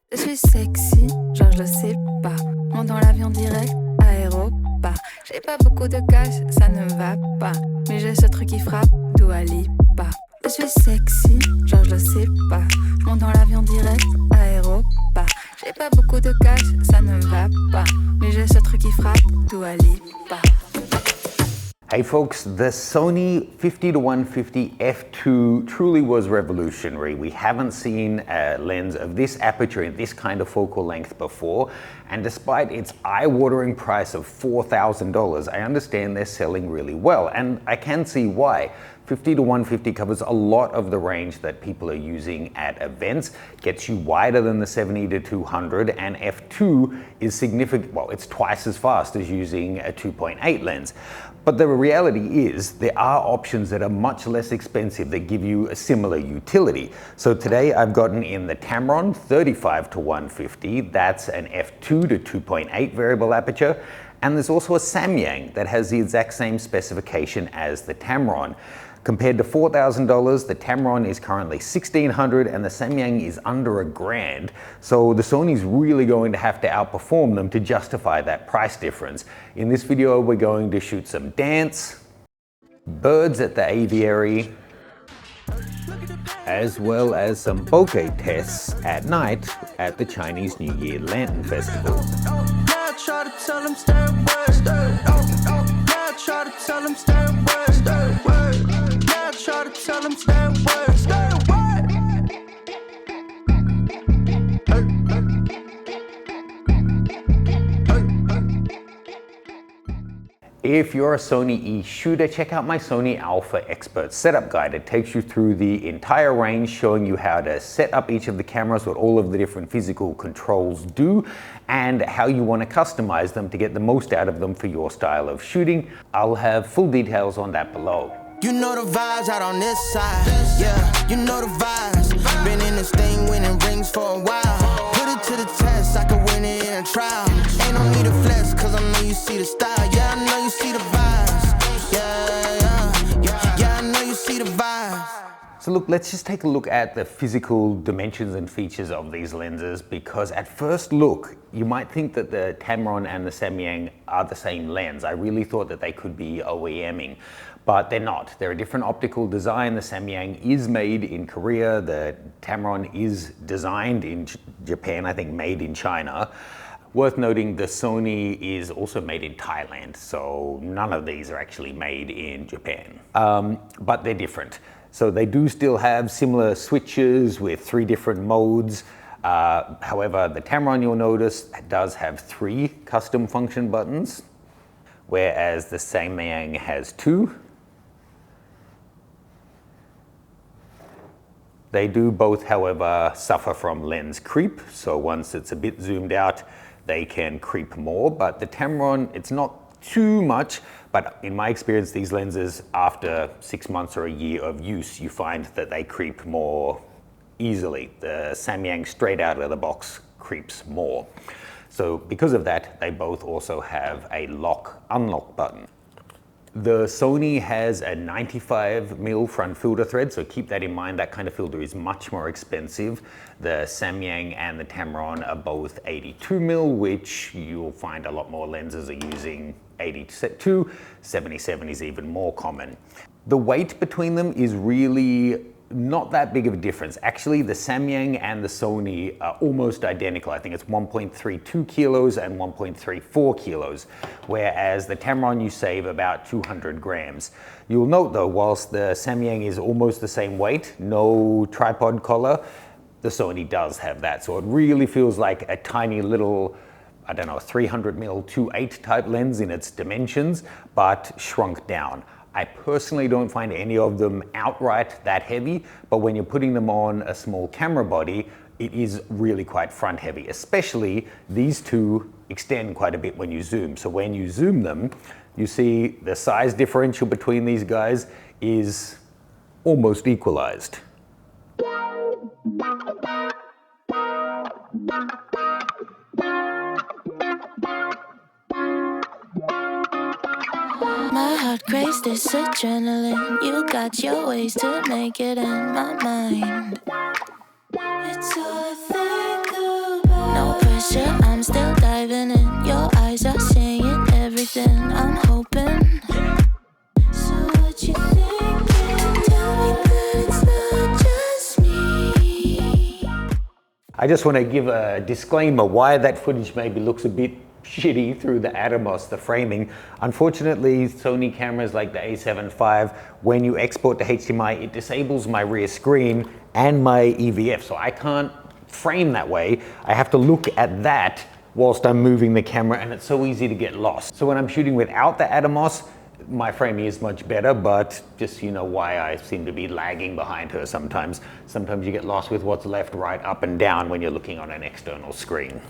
Je suis sexy, genre je le sais pas. Monte dans l'avion direct, aéroport. J'ai pas beaucoup de cash, ça ne va pas. Mais j'ai ce truc qui frappe, Dua Lipa. Je suis sexy, genre je le sais pas. Je monte dans l'avion direct, aéroport. J'ai pas beaucoup de cash, ça ne va pas. Mais j'ai ce truc qui frappe, Dua Lipa. Hey folks, the Sony 50-150 f2 truly was revolutionary. We haven't seen a lens of this aperture in this kind of focal length before, and despite its eye-watering price of $4,000, I understand they're selling really well, and I can see why. 50-150 covers a lot of the range that people are using at events, gets you wider than the 70-200, and f2 is significant, well, it's twice as fast as using a 2.8 lens. But the reality is there are options that are much less expensive that give you a similar utility. So today I've gotten in the Tamron 35-150, that's an f2 to 2.8 variable aperture, and there's also a Samyang that has the exact same specification as the Tamron. Compared to $4,000, the Tamron is currently $1,600 and the Samyang is under $1,000. So the Sony's really going to have to outperform them to justify that price difference. In this video, we're going to shoot some dance, birds at the aviary, as well as some bokeh tests at night at the Chinese New Year Lantern Festival. If you're a Sony E shooter, check out my Sony Alpha Expert Setup Guide. It takes you through the entire range, showing you how to set up each of the cameras, what all of the different physical controls do, and how you want to customize them to get the most out of them for your style of shooting. I'll have full details on that below. You know the vibes out on this side, yeah, you know the vibes. Been in this thing winning rings for a while. Put it to the test, I could win it in a trial. Ain't no need to flex, cause I know you see the style. Yeah, I know you see the vibes. Yeah, I know you see the vibes. So look, let's just take a look at the physical dimensions and features of these lenses, because at first look, you might think that the Tamron and the Samyang are the same lens. I really thought that they could be OEMing, but they're not. They're a different optical design. The Samyang is made in Korea. The Tamron is designed in Japan, I think made in China. Worth noting, the Sony is also made in Thailand, so none of these are actually made in Japan, but they're different. So they do still have similar switches with 3 different modes. However, the Tamron, you'll notice, does have 3 custom function buttons, whereas the Samyang has 2. They do both, however, suffer from lens creep. So once it's a bit zoomed out, they can creep more. But the Tamron, it's not too much, but in my experience, these lenses, after 6 months or a year of use, you find that they creep more easily. The Samyang straight out of the box creeps more. So because of that, they both also have a lock-unlock button. The Sony has a 95mm front filter thread, so keep that in mind. That kind of filter is much more expensive. The Samyang and the Tamron are both 82mm, which you'll find a lot more lenses are using 82. 77 is even more common. The weight between them is really not that big of a difference. Actually, the Samyang and the Sony are almost identical. I think it's 1.32 kilos and 1.34 kilos, whereas the Tamron you save about 200 grams. You'll note though, whilst the Samyang is almost the same weight, no tripod collar, the Sony does have that. So it really feels like a tiny little, I don't know, 300mm 2.8 type lens in its dimensions, but shrunk down. I personally don't find any of them outright that heavy, but when you're putting them on a small camera body, it is really quite front heavy. Especially these two extend quite a bit when you zoom. So when you zoom them, you see the size differential between these guys is almost equalized. My heart craves this adrenaline. You got your ways to make it in my mind. It's all I think I just want to give a disclaimer why that footage maybe looks a bit shitty through the Atomos, the framing. Unfortunately, Sony cameras like the A7 IV, when you export to HDMI, it disables my rear screen and my EVF, so I can't frame that way. I have to look at that whilst I'm moving the camera, and it's so easy to get lost. So when I'm shooting without the Atomos, my framing is much better, but just you know why I seem to be lagging behind her sometimes. Sometimes you get lost with what's left, right, up and down when you're looking on an external screen.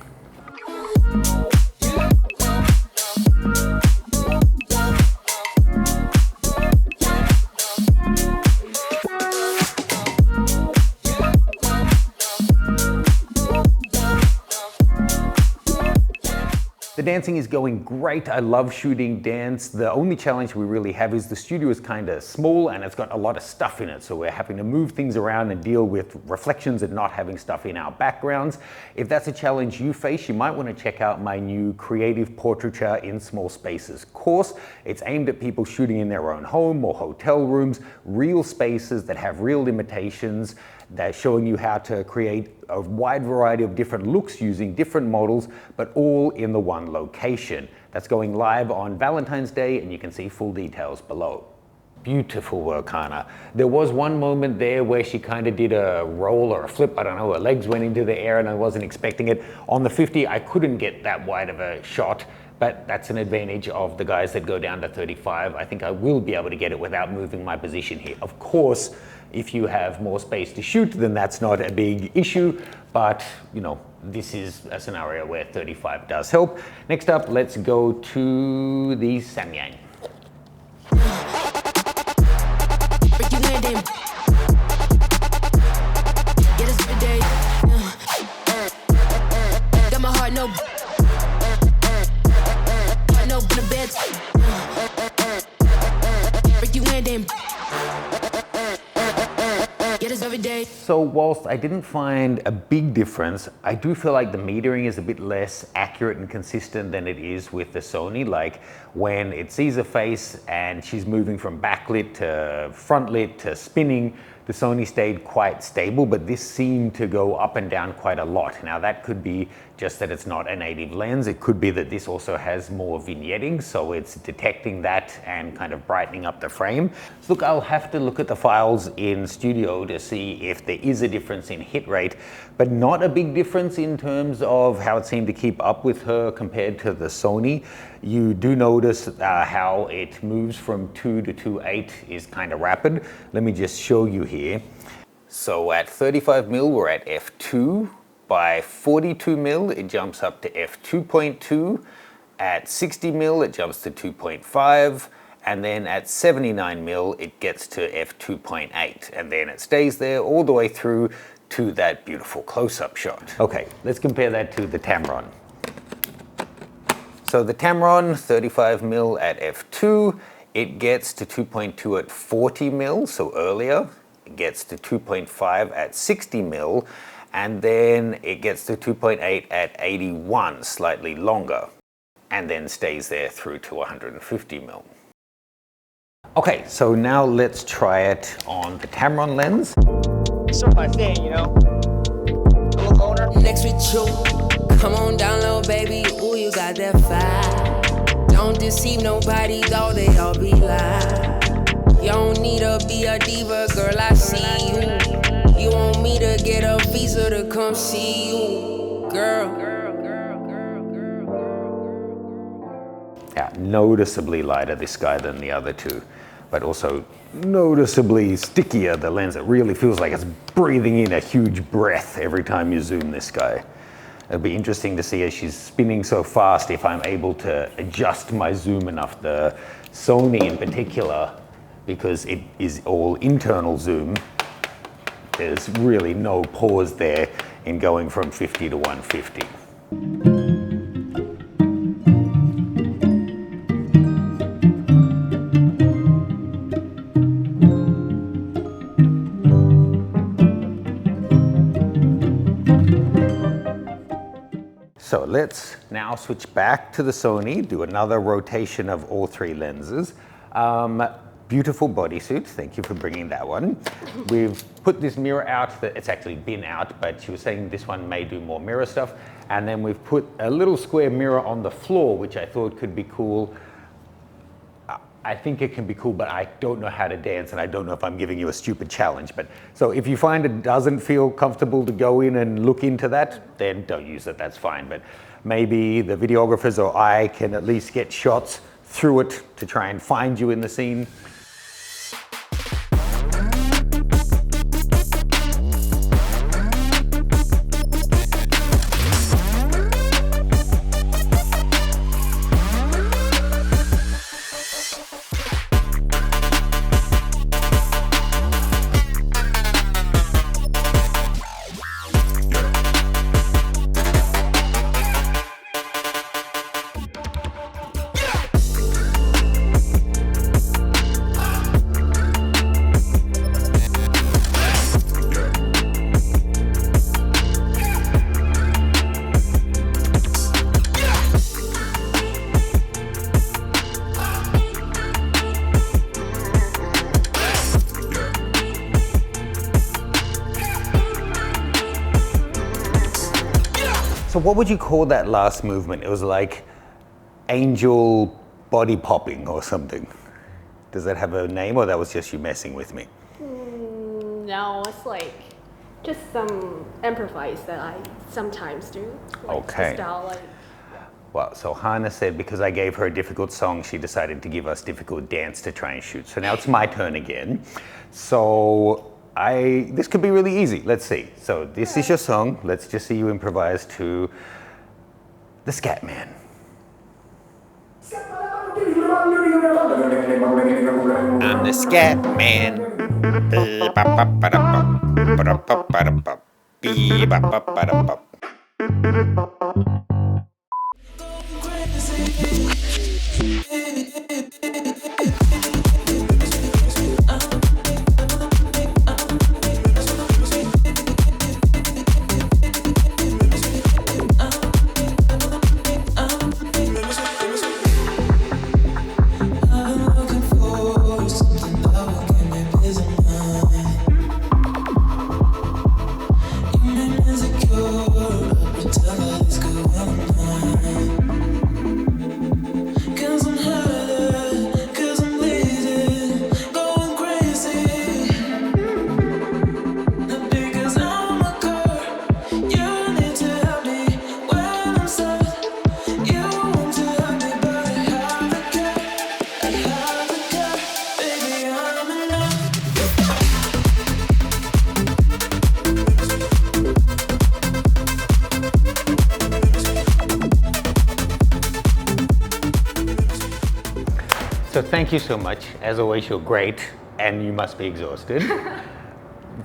The dancing is going great. I love shooting dance. The only challenge we really have is the studio is kind of small and it's got a lot of stuff in it. So we're having to move things around and deal with reflections and not having stuff in our backgrounds. If that's a challenge you face, you might want to check out my new Creative Portraiture in Small Spaces course. It's aimed at people shooting in their own home or hotel rooms, real spaces that have real limitations. They're showing you how to create a wide variety of different looks using different models, but all in the one location. That's going live on Valentine's Day, and you can see full details below. Beautiful work, Hannah. There was one moment there where she kind of did a roll or a flip, I don't know, her legs went into the air and I wasn't expecting it. On the 50, I couldn't get that wide of a shot, but that's an advantage of the guys that go down to 35. I think I will be able to get it without moving my position here. Of course, if you have more space to shoot, then that's not a big issue, but you know, this is a scenario where 35 does help. Next up, let's go to the Samyang. So whilst I didn't find a big difference, I do feel like the metering is a bit less accurate and consistent than it is with the Sony. Like when it sees a face and she's moving from backlit to frontlit to spinning, the Sony stayed quite stable, but this seemed to go up and down quite a lot. Now that could be just that it's not a native lens. It could be that this also has more vignetting, so it's detecting that and kind of brightening up the frame. So look, I'll have to look at the files in Studio to see if there is a difference in hit rate, but not a big difference in terms of how it seemed to keep up with her compared to the Sony. You do notice how it moves from 2 to 2.8 is kind of rapid. Let me just show you here. So at 35mm, we're at f2. By 42mm, it jumps up to f2.2. At 60mm, it jumps to 2.5. And then at 79mm, it gets to f2.8. And then it stays there all the way through to that beautiful close-up shot. Okay, let's compare that to the Tamron. So the Tamron, 35mm at f2, it gets to 2.2 at 40mm, so earlier. It gets to 2.5 at 60mm, and then it gets to 2.8 at 81, slightly longer, and then stays there through to 150mm. Okay, so now let's try it on the Tamron lens. So my thing, you know, look owner. Next with you, come on down, little baby. Ooh, you got that fire. Don't deceive nobody, though they all be lies. You don't need to be a diva, girl. I see you. You want me to get a visa to come see you, girl. Yeah, noticeably lighter this guy than the other two, but also noticeably stickier, the lens. It really feels like it's breathing in a huge breath every time you zoom this guy. It'll be interesting to see as she's spinning so fast if I'm able to adjust my zoom enough. The Sony in particular, because it is all internal zoom, there's really no pause there in going from 50 to 150. So let's now switch back to the Sony, do another rotation of all three lenses. beautiful bodysuit. Thank you for bringing that one. We've put this mirror out, that it's actually been out, but she was saying this one may do more mirror stuff. And then we've put a little square mirror on the floor, which I thought could be cool. I think it can be cool, but I don't know how to dance, and I don't know if I'm giving you a stupid challenge. But so if you find it doesn't feel comfortable to go in and look into that, then don't use it, that's fine. But maybe the videographers or I can at least get shots through it to try and find you in the scene. So what would you call that last movement? It was like angel body popping or something. Does that have a name, or that was just you messing with me? No, it's like just some improvise that I sometimes do. Like Okay. Style, like, Well, so Hannah said because I gave her a difficult song, she decided to give us difficult dance to try and shoot. So now it's my turn again. So this could be really easy. Let's see. So this is your song. Let's just see you improvise to the Scat Man. I'm the Scat Man. So thank you so much. As always, you're great, and you must be exhausted.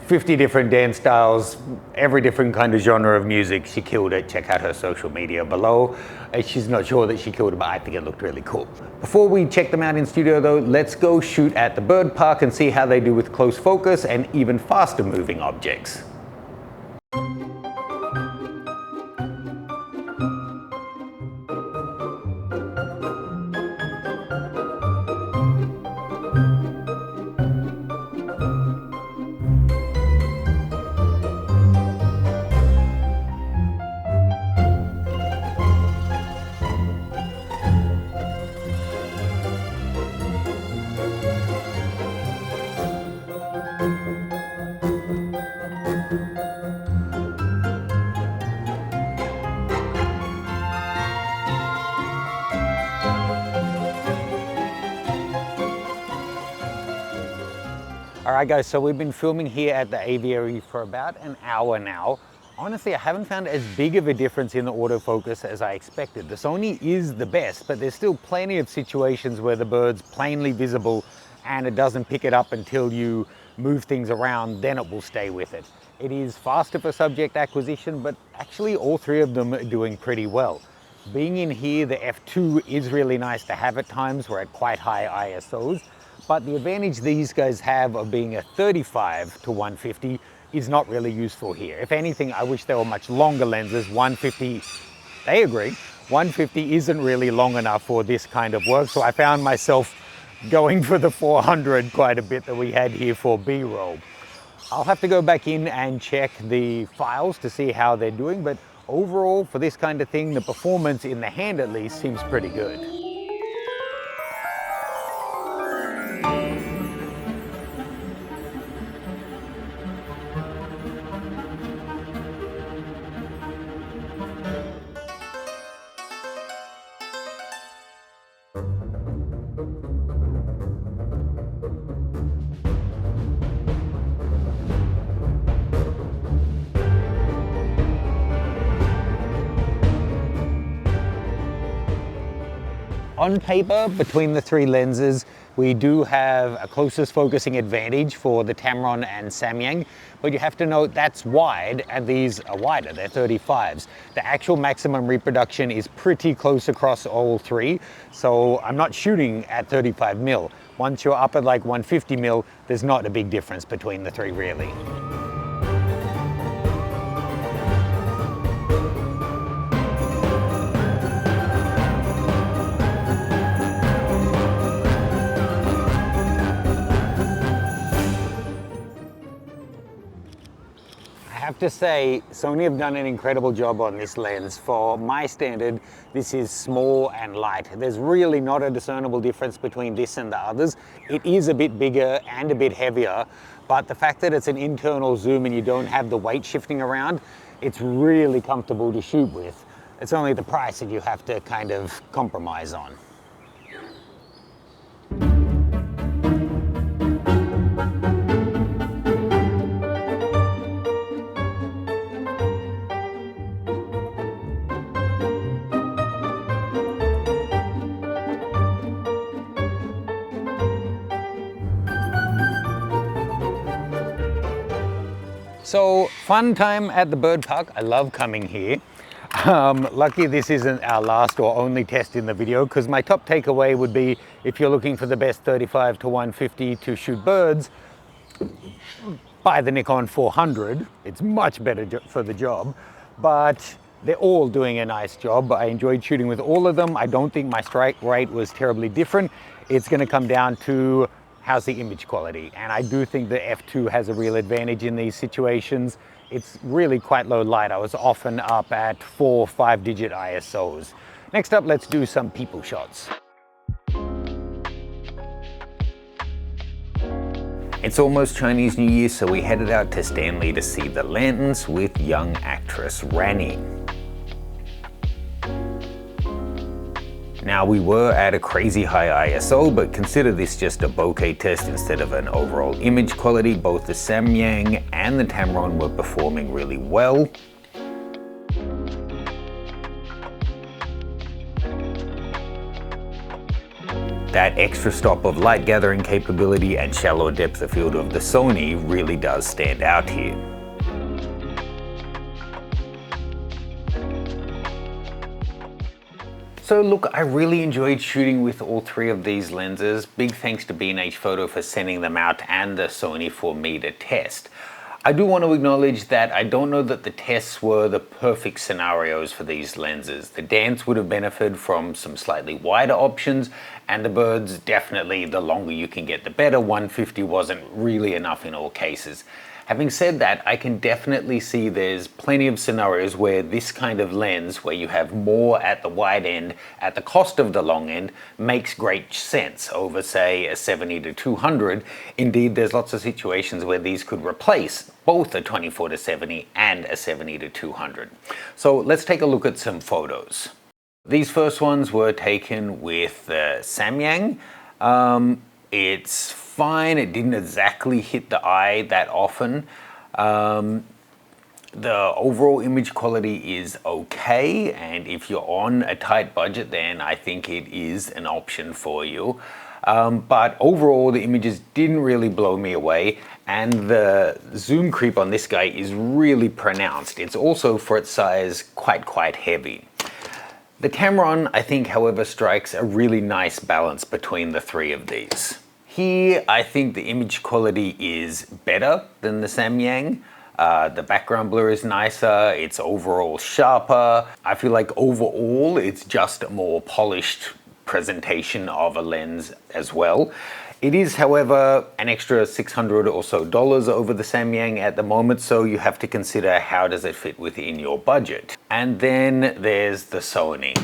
50 different dance styles, every different kind of genre of music. She killed it. Check out her social media below. She's not sure that she killed it, but I think it looked really cool. Before we check them out in studio though, let's go shoot at the bird park and see how they do with close focus and even faster moving objects. All right guys, so we've been filming here at the aviary for about an hour now. Honestly, I haven't found as big of a difference in the autofocus as I expected. The Sony is the best, but there's still plenty of situations where the bird's plainly visible and it doesn't pick it up until you move things around, then it will stay with it. It is faster for subject acquisition, but actually all three of them are doing pretty well. Being in here, the f2 is really nice to have at times. We're at quite high ISOs. But the advantage these guys have of being a 35 to 150 is not really useful here. If anything, I wish they were much longer lenses. 150, they agree, 150 isn't really long enough for this kind of work. So I found myself going for the 400 quite a bit that we had here for B-roll. I'll have to go back in and check the files to see how they're doing, but overall for this kind of thing, the performance in the hand at least seems pretty good. On paper, between the three lenses, we do have a closest focusing advantage for the Tamron and Samyang, but you have to note that's wide and these are wider, they're 35s. The actual maximum reproduction is pretty close across all three, so I'm not shooting at 35mm. Once you're up at like 150mm, there's not a big difference between the three really. I have to say, Sony have done an incredible job on this lens. For my standard, this is small and light. There's really not a discernible difference between this and the others. It is a bit bigger and a bit heavier, but the fact that it's an internal zoom and you don't have the weight shifting around, it's really comfortable to shoot with. It's only the price that you have to kind of compromise on. So, fun time at the bird park. I love coming here. Lucky this isn't our last or only test in the video, because my top takeaway would be, if you're looking for the best 35 to 150 to shoot birds, buy the Nikon 400. It's much better for the job, but they're all doing a nice job. I enjoyed shooting with all of them. I don't think my strike rate was terribly different. It's going to come down to how's the image quality, and I do think the f2 has a real advantage in these situations. It's really quite low light. I was often up at 4 or 5 digit ISOs. Next up, let's do some people shots. It's almost Chinese New Year, so we headed out to Stanley to see the lanterns with young actress Rani. Now, we were at a crazy high ISO, but consider this just a bokeh test instead of an overall image quality. Both the Samyang and the Tamron were performing really well. That extra stop of light gathering capability and shallow depth of field of the Sony really does stand out here. So look, I really enjoyed shooting with all three of these lenses. Big thanks to B&H Photo for sending them out and the Sony for me to test. I do want to acknowledge that I don't know that the tests were the perfect scenarios for these lenses. The dance would have benefited from some slightly wider options, and the birds, definitely the longer you can get the better. 150 wasn't really enough in all cases. Having said that, I can definitely see there's plenty of scenarios where this kind of lens, where you have more at the wide end at the cost of the long end, makes great sense over, say, a 70 to 200. Indeed, there's lots of situations where these could replace both a 24 to 70 and a 70 to 200. So let's take a look at some photos. These first ones were taken with Samyang. It's fine, it didn't exactly hit the eye that often. The overall image quality is okay, and if you're on a tight budget, then I think it is an option for you. But overall, the images didn't really blow me away, and the zoom creep on this guy is really pronounced. It's also, for its size, quite heavy. The Tamron, I think, however, strikes a really nice balance between the three of these. Here, I think the image quality is better than the Samyang. The background blur is nicer, it's overall sharper. I feel like overall, it's just a more polished presentation of a lens as well. It is, however, an extra $600 or so over the Samyang at the moment, so you have to consider how does it fit within your budget. And then there's the Sony.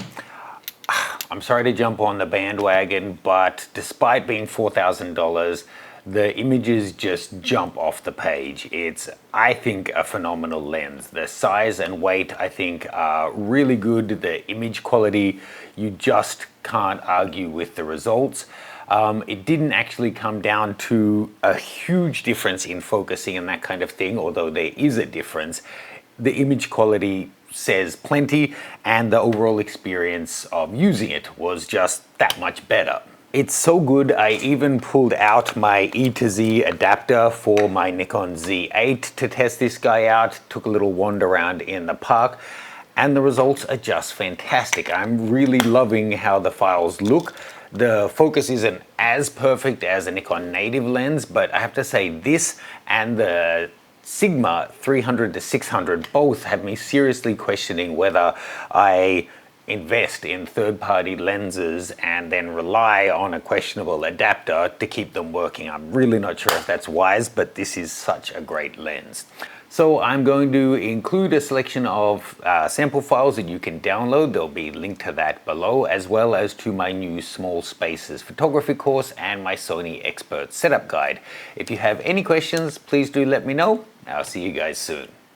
I'm sorry to jump on the bandwagon, but despite being $4,000, the images just jump off the page. It's, I think, a phenomenal lens. The size and weight, I think, are really good. The image quality, you just can't argue with the results. It didn't actually come down to a huge difference in focusing and that kind of thing, although there is a difference. The image quality says plenty, and the overall experience of using it was just that much better. It's so good, I even pulled out my E to Z adapter for my Nikon Z8 to test this guy out, took a little wander around in the park, and the results are just fantastic. I'm really loving how the files look. The focus isn't as perfect as a Nikon native lens, but I have to say this and the Sigma 300 to 600 both have me seriously questioning whether I invest in third-party lenses and then rely on a questionable adapter to keep them working. I'm really not sure if that's wise, but this is such a great lens. So I'm going to include a selection of sample files that you can download. There'll be a link to that below, as well as to my new small spaces photography course and my Sony expert setup guide. If you have any questions, please do let me know. I'll see you guys soon.